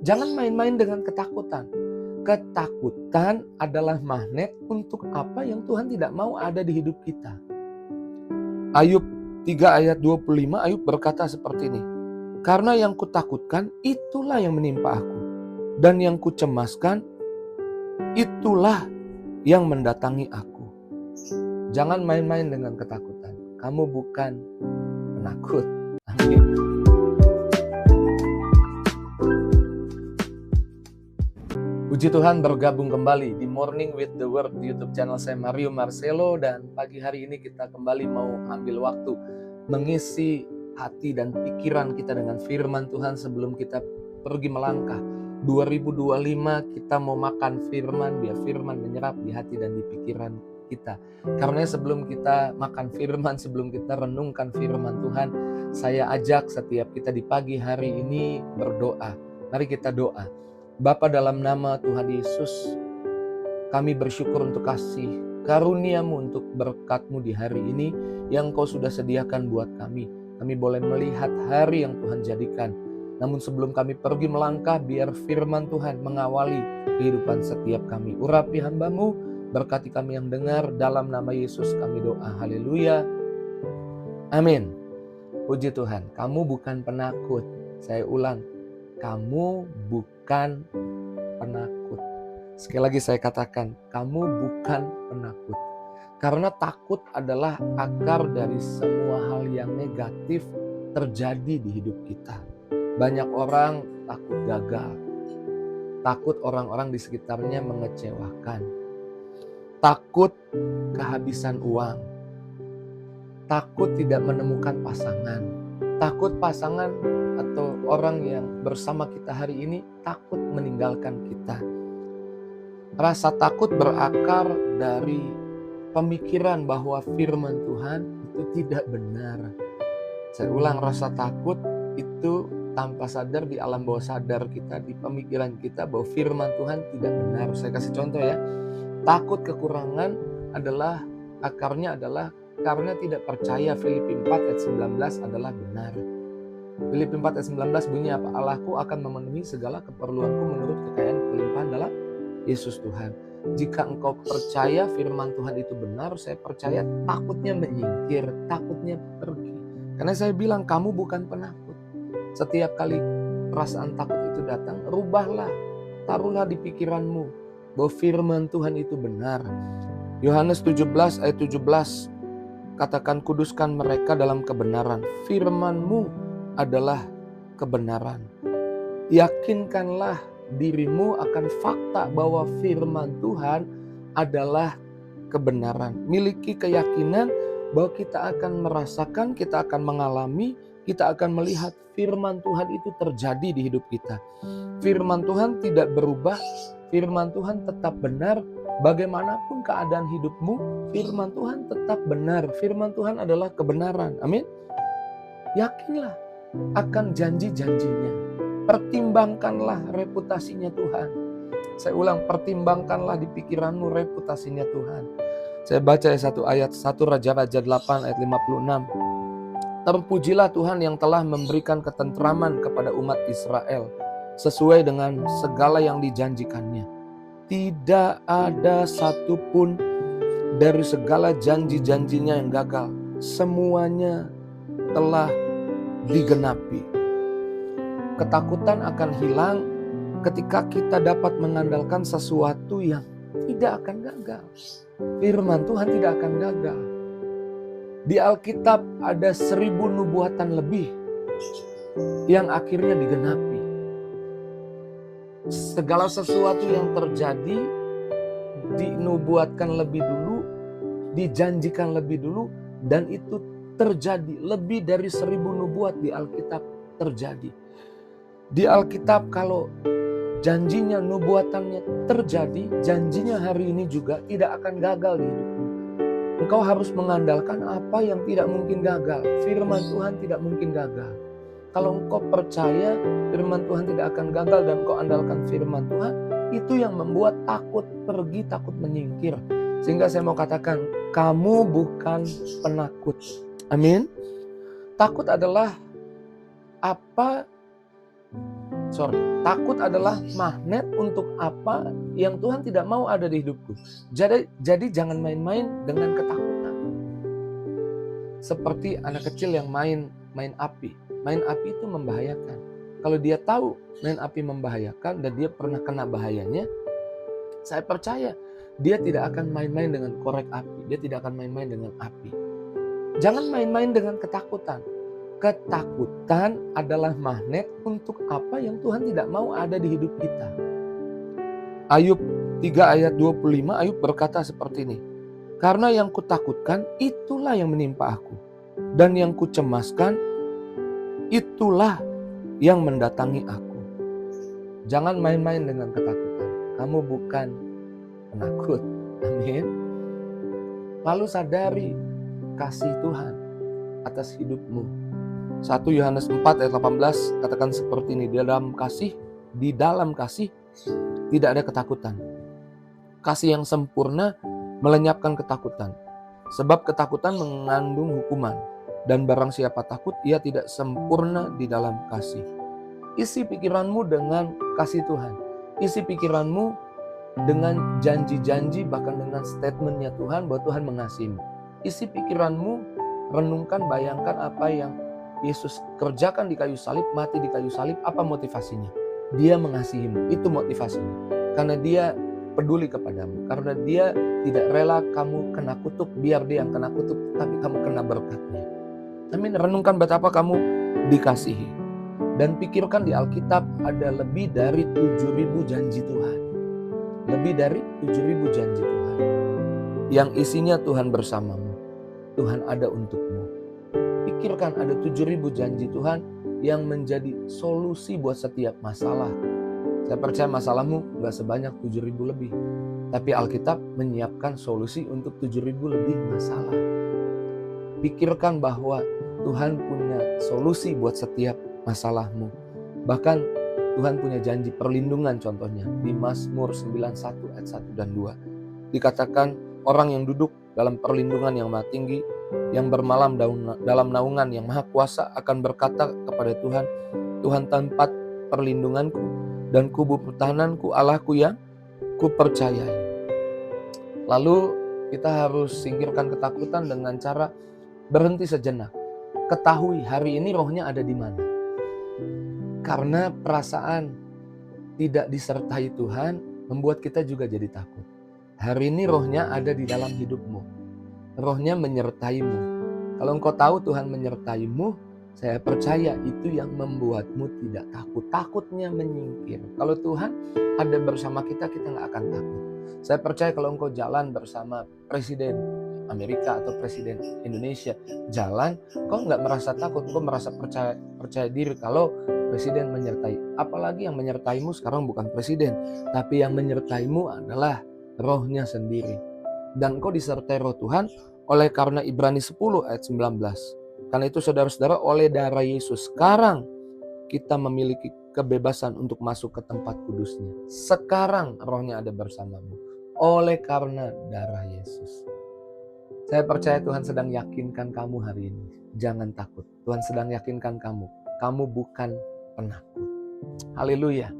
Jangan main-main dengan ketakutan. Ketakutan adalah magnet untuk apa yang Tuhan tidak mau ada di hidup kita. Ayub 3 ayat 25, Ayub berkata seperti ini. Karena yang kutakutkan itulah yang menimpa aku. Dan yang kucemaskan itulah yang mendatangi aku. Jangan main-main dengan ketakutan. Kamu bukan penakut. Amin. Puji Tuhan, bergabung kembali di Morning with the Word di YouTube channel saya Mario Marcelo, dan pagi hari ini kita kembali mau ambil waktu mengisi hati dan pikiran kita dengan firman Tuhan sebelum kita pergi melangkah. 2025 kita mau makan firman, biar firman menyerap di hati dan di pikiran kita. Karena sebelum kita makan firman, sebelum kita renungkan firman Tuhan, saya ajak setiap kita di pagi hari ini berdoa. Mari kita doa. Bapa, dalam nama Tuhan Yesus, kami bersyukur untuk kasih karunia-Mu, untuk berkat-Mu di hari ini yang Kau sudah sediakan buat kami. Kami boleh melihat hari yang Tuhan jadikan. Namun sebelum kami pergi melangkah, biar firman Tuhan mengawali kehidupan setiap kami. Urapi hamba-Mu, berkati kami yang dengar, dalam nama Yesus kami doa. Haleluya. Amin. Puji Tuhan, kamu bukan penakut. Saya ulang, kamu bukan penakut. Sekali lagi saya katakan, kamu bukan penakut. Karena takut adalah akar dari semua hal yang negatif terjadi di hidup kita. Banyak orang takut gagal. Takut orang-orang di sekitarnya mengecewakan. Takut kehabisan uang. Takut tidak menemukan pasangan. Takut pasangan atau orang yang bersama kita hari ini takut meninggalkan kita. Rasa takut berakar dari pemikiran bahwa firman Tuhan itu tidak benar. Saya ulang, rasa takut itu tanpa sadar di alam bawah sadar kita, di pemikiran kita bahwa firman Tuhan tidak benar. Saya kasih contoh ya. Takut kekurangan adalah akarnya adalah karena tidak percaya Filipi 4 ayat 19 adalah benar. Filipi 4 ayat 19 bunyi apa? Allahku akan memenuhi segala keperluanku menurut kekayaan kelimpahan dalam Yesus Tuhan. Jika engkau percaya firman Tuhan itu benar, saya percaya takutnya menyingkir, takutnya pergi. Karena saya bilang kamu bukan penakut. Setiap kali perasaan takut itu datang, rubahlah, taruhlah di pikiranmu bahwa firman Tuhan itu benar. Yohanes 17 ayat 17, katakan kuduskan mereka dalam kebenaran. Firman-Mu adalah kebenaran. Yakinkanlah dirimu akan fakta bahwa firman Tuhan adalah kebenaran. Miliki keyakinan bahwa kita akan merasakan, kita akan mengalami, kita akan melihat firman Tuhan itu terjadi di hidup kita. Firman Tuhan tidak berubah, firman Tuhan tetap benar. Bagaimanapun keadaan hidupmu, firman Tuhan tetap benar. Firman Tuhan adalah kebenaran. Amin. Yakinlah akan janji-janjinya. Pertimbangkanlah reputasinya Tuhan. Saya ulang, pertimbangkanlah di pikiranmu reputasinya Tuhan. Saya baca satu ayat 1 Raja-Raja 8 ayat 56. Terpujilah Tuhan yang telah memberikan ketentraman kepada umat Israel sesuai dengan segala yang dijanjikannya. Tidak ada satupun dari segala janji-janjinya yang gagal. Semuanya telah digenapi. Ketakutan akan hilang ketika kita dapat mengandalkan sesuatu yang tidak akan gagal. Firman Tuhan tidak akan gagal. Di Alkitab ada 1000 nubuatan lebih yang akhirnya digenapi. Segala sesuatu yang terjadi dinubuatkan lebih dulu, dijanjikan lebih dulu, dan itu terjadi. Lebih dari 1000 nubuat di Alkitab terjadi. Di Alkitab kalau janjinya, nubuatannya terjadi, janjinya hari ini juga tidak akan gagal di hidupmu. Engkau harus mengandalkan apa yang tidak mungkin gagal. Firman Tuhan tidak mungkin gagal. Kalau engkau percaya firman Tuhan tidak akan gagal dan engkau andalkan firman Tuhan, itu yang membuat takut pergi, takut menyingkir. Sehingga saya mau katakan, kamu bukan penakut. Amin. Takut adalah apa Takut adalah magnet untuk apa yang Tuhan tidak mau ada di hidupku. Jadi jangan main-main dengan ketakutan. Seperti anak kecil yang main api. Main api itu membahayakan. Kalau dia tahu main api membahayakan dan dia pernah kena bahayanya, saya percaya dia tidak akan main-main dengan korek api. Dia tidak akan main-main dengan api. Jangan main-main dengan ketakutan. Ketakutan adalah magnet untuk apa yang Tuhan tidak mau ada di hidup kita. Ayub 3 ayat 25, Ayub berkata seperti ini. Karena yang kutakutkan itulah yang menimpa aku. Dan yang kucemaskan itulah yang mendatangi aku. Jangan main-main dengan ketakutan. Kamu bukan penakut. Amin. Lalu sadari kasih Tuhan atas hidupmu. 1 Yohanes 4 ayat 18 katakan seperti ini. Di dalam kasih tidak ada ketakutan. Kasih yang sempurna melenyapkan ketakutan. Sebab ketakutan mengandung hukuman. Dan barang siapa takut, ia tidak sempurna di dalam kasih. Isi pikiranmu dengan kasih Tuhan. Isi pikiranmu dengan janji-janji, bahkan dengan statementnya Tuhan bahwa Tuhan mengasihimu. Isi pikiranmu, renungkan, bayangkan apa yang Yesus kerjakan di kayu salib, mati di kayu salib. Apa motivasinya? Dia mengasihimu, itu motivasinya. Karena dia peduli kepadamu, karena dia tidak rela kamu kena kutuk, biar dia yang kena kutuk, tapi kamu kena berkatnya. Amin. Renungkan betapa kamu dikasihi. Dan pikirkan di Alkitab ada lebih dari 7.000 janji Tuhan. Lebih dari 7.000 janji Tuhan. Yang isinya Tuhan bersamamu. Tuhan ada untukmu. Pikirkan ada 7.000 janji Tuhan yang menjadi solusi buat setiap masalah. Saya percaya masalahmu gak sebanyak 7.000 lebih. Tapi Alkitab menyiapkan solusi untuk 7.000 lebih masalah. Pikirkan bahwa Tuhan punya solusi buat setiap masalahmu. Bahkan Tuhan punya janji perlindungan, contohnya di Mazmur 91 ayat 1 dan 2. Dikatakan orang yang duduk dalam perlindungan yang maha tinggi, yang bermalam dalam naungan yang maha kuasa akan berkata kepada Tuhan, Tuhan tempat perlindunganku dan kubu pertahananku, Allahku yang kupercayai. Lalu kita harus singkirkan ketakutan dengan cara berhenti sejenak. Ketahui hari ini rohnya ada di mana. Karena perasaan tidak disertai Tuhan membuat kita juga jadi takut. Hari ini rohnya ada di dalam hidupmu. Rohnya menyertaimu. Kalau engkau tahu Tuhan menyertaimu, saya percaya itu yang membuatmu tidak takut. Takutnya menyingkir. Kalau Tuhan ada bersama kita, kita gak akan takut. Saya percaya kalau engkau jalan bersama Presiden Amerika atau Presiden Indonesia, jalan, kau gak merasa takut. Kau merasa percaya diri kalau Presiden menyertai. Apalagi yang menyertaimu sekarang bukan Presiden, tapi yang menyertaimu adalah rohnya sendiri. Dan kau disertai roh Tuhan oleh karena Ibrani 10 ayat 19. Karena itu saudara-saudara, oleh darah Yesus sekarang kita memiliki kebebasan untuk masuk ke tempat kudusnya. Sekarang rohnya ada bersamamu. Oleh karena darah Yesus. Saya percaya Tuhan sedang yakinkan kamu hari ini. Jangan takut. Tuhan sedang yakinkan kamu. Kamu bukan penakut. Haleluya.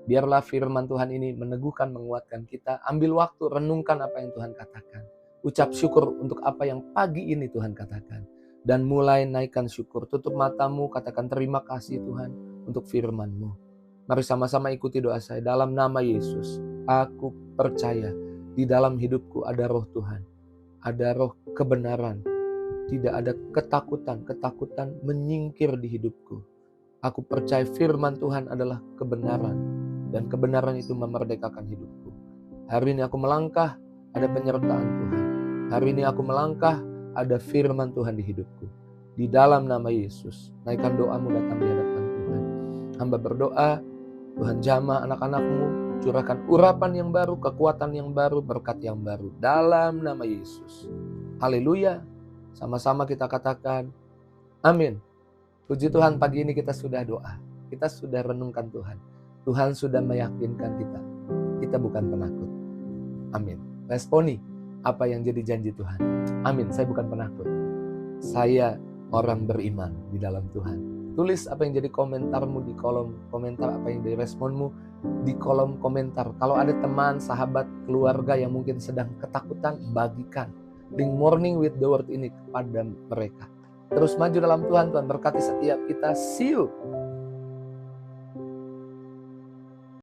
Biarlah firman Tuhan ini meneguhkan, menguatkan kita. Ambil waktu, renungkan apa yang Tuhan katakan. Ucap syukur untuk apa yang pagi ini Tuhan katakan. Dan mulai naikkan syukur. Tutup matamu, katakan terima kasih Tuhan untuk firman-Mu. Mari sama-sama ikuti doa saya. Dalam nama Yesus, aku percaya di dalam hidupku ada roh Tuhan. Ada roh kebenaran. Tidak ada ketakutan. Ketakutan menyingkir di hidupku. Aku percaya firman Tuhan adalah kebenaran. Dan kebenaran itu memerdekakan hidupku. Hari ini aku melangkah, ada penyertaan Tuhan. Hari ini aku melangkah, ada firman Tuhan di hidupku. Di dalam nama Yesus, naikkan doamu datang di hadapan Tuhan. Hamba berdoa, Tuhan jamah anak-anakmu, curahkan urapan yang baru, kekuatan yang baru, berkat yang baru. Dalam nama Yesus. Haleluya. Sama-sama kita katakan, amin. Puji Tuhan, pagi ini kita sudah doa. Kita sudah renungkan Tuhan. Tuhan sudah meyakinkan kita. Kita bukan penakut. Amin. Responi apa yang jadi janji Tuhan. Amin. Saya bukan penakut. Saya orang beriman di dalam Tuhan. Tulis apa yang jadi komentarmu di kolom komentar, apa yang jadi responmu di kolom komentar. Kalau ada teman, sahabat, keluarga yang mungkin sedang ketakutan, bagikan link Morning with the Word ini kepada mereka. Terus maju dalam Tuhan, Tuhan berkati setiap kita. See you